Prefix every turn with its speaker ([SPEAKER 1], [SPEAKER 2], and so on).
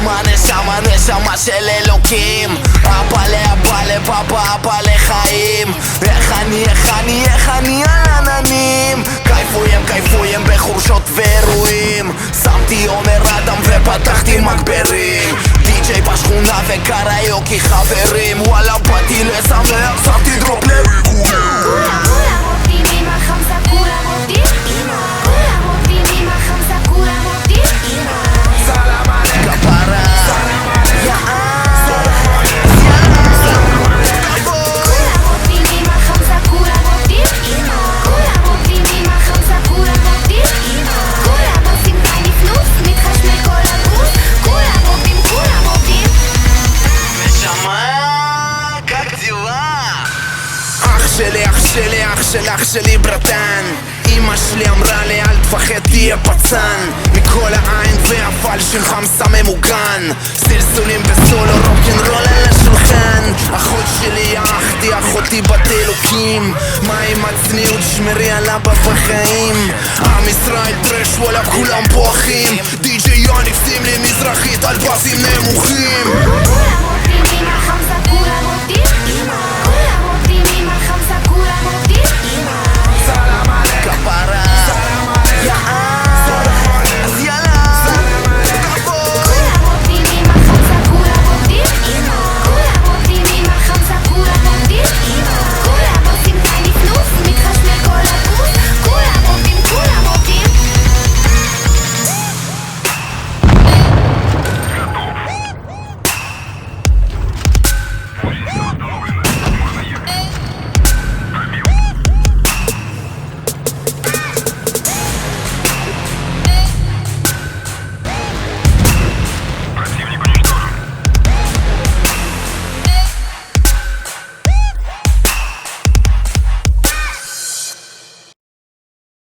[SPEAKER 1] נשמה של אלוקים. אבא לפאפה, אבא לחיים. איך אני על עננים. כיפויים בחורשות ואירועים. שמתי עומר אדם ופתחתי מגברים. די.ג'יי בשכונה וקריוקי חברים. וואלה באתי לשמח, שמתי דרופ לכולם.
[SPEAKER 2] כולם עובדים עם החמסה, כולם עובדים. כולם עובדים עם החמסה, כולם עובדים.
[SPEAKER 1] סלאם עליכם כפרה. אח שלי ברטן. אמא שלי אמרה לי אל תפחד תהיה פצן. מכל העין והפלשים חמסה ממוגן. סלסולים בסולו רוקנרול על השולחן. אחות שלי אחתי אחותי בת אלוקים. מה עם הצניעות שמרי על אבא בחיים. עם ישראל טרש וואלה כולם פה אחים. די.ג'יי יוניק שים לי מזרחית על בסים